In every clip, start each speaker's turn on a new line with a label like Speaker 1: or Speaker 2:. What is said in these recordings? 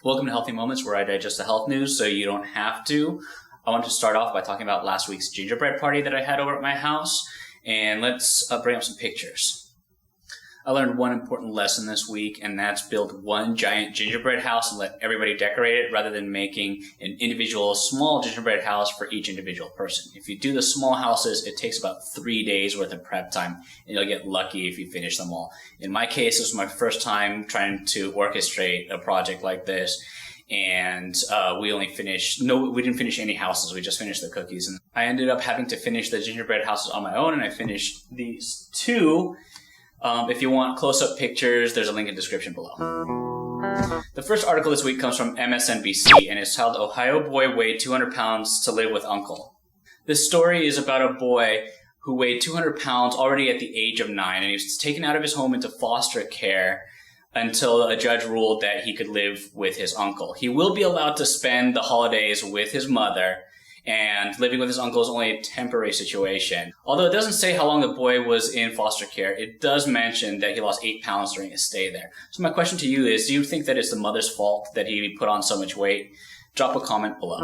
Speaker 1: Welcome to Healthy Moments, where I digest the health news so you don't have to. I want to start off by talking about last week's gingerbread party that I had over at my house, and let's bring up some pictures. I learned one important lesson this week, and that's build one giant gingerbread house and let everybody decorate it rather than making an individual small gingerbread house for each individual person. If you do the small houses, it takes about 3 days worth of prep time, and you'll get lucky if you finish them all. In my case, this was my first time trying to orchestrate a project like this, and we didn't finish any houses. We just finished the cookies, and I ended up having to finish the gingerbread houses on my own, and I finished these two. If you want close-up pictures, there's a link in the description below. The first article this week comes from MSNBC, and it's titled, "Ohio Boy Weighed 200 Pounds to Live with Uncle." This story is about a boy who weighed 200 pounds already at the age of 9, and he was taken out of his home into foster care until a judge ruled that he could live with his uncle. He will be allowed to spend the holidays with his mother, and living with his uncle is only a temporary situation. Although it doesn't say how long the boy was in foster care, it does mention that he lost 8 pounds during his stay there. So my question to you is, do you think that it's the mother's fault that he put on so much weight? Drop a comment below.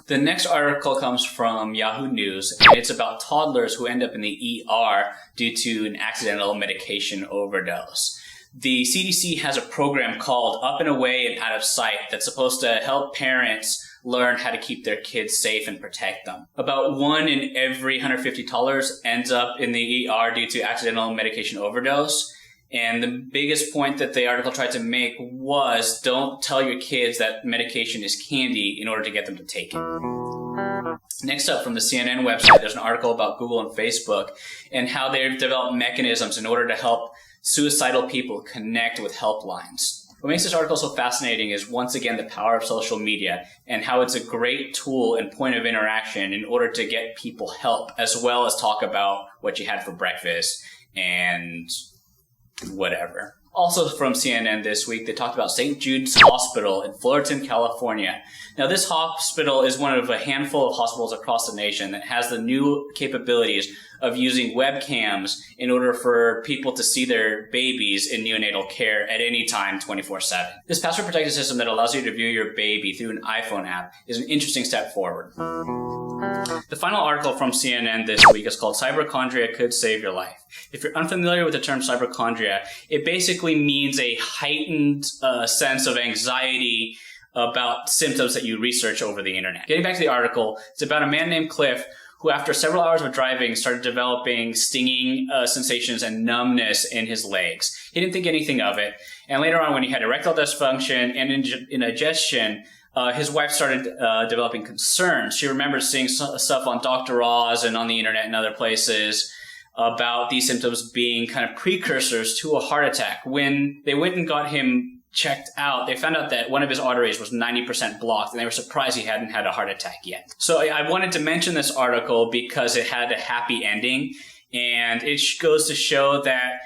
Speaker 1: The next article comes from Yahoo News, and it's about toddlers who end up in the ER due to an accidental medication overdose. The CDC has a program called Up and Away and Out of Sight that's supposed to help parents learn how to keep their kids safe and protect them. About 1 in every 150 toddlers ends up in the ER due to accidental medication overdose. And the biggest point that the article tried to make was, don't tell your kids that medication is candy in order to get them to take it. Next up, from the CNN website, there's an article about Google and Facebook and how they've developed mechanisms in order to help suicidal people connect with helplines. What makes this article so fascinating is, once again, the power of social media and how it's a great tool and point of interaction in order to get people help, as well as talk about what you had for breakfast and whatever. Also from CNN this week, they talked about St. Jude's Hospital in Fullerton, California. Now, this hospital is one of a handful of hospitals across the nation that has the new capabilities of using webcams in order for people to see their babies in neonatal care at any time, 24/7. This password protected system that allows you to view your baby through an iPhone app is an interesting step forward. The final article from CNN this week is called "Cyberchondria Could Save Your Life." If you're unfamiliar with the term cyberchondria, it basically means a heightened sense of anxiety about symptoms that you research over the internet. Getting back to the article, it's about a man named Cliff who, after several hours of driving, started developing stinging sensations and numbness in his legs. He didn't think anything of it, and later on, when he had erectile dysfunction and indigestion, his wife started developing concerns. She remembered seeing stuff on Dr. Oz and on the internet and other places about these symptoms being kind of precursors to a heart attack. When they went and got him checked out, they found out that one of his arteries was 90% blocked, and they were surprised he hadn't had a heart attack yet. So I wanted to mention this article because it had a happy ending, and it goes to show that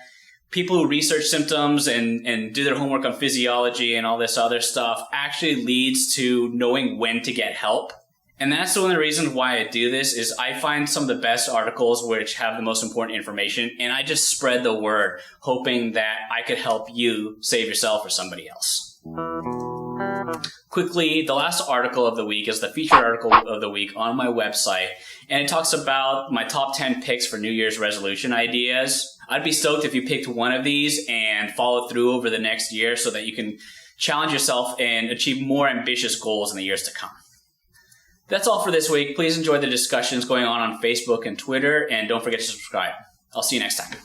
Speaker 1: people who research symptoms and do their homework on physiology and all this other stuff actually leads to knowing when to get help. And that's one of the reasons why I do this, is I find some of the best articles which have the most important information, and I just spread the word, hoping that I could help you save yourself or somebody else. Quickly, the last article of the week is the featured article of the week on my website, and it talks about my top 10 picks for New Year's resolution ideas. I'd be stoked if you picked one of these and followed through over the next year so that you can challenge yourself and achieve more ambitious goals in the years to come. That's all for this week. Please enjoy the discussions going on Facebook and Twitter, and don't forget to subscribe. I'll see you next time.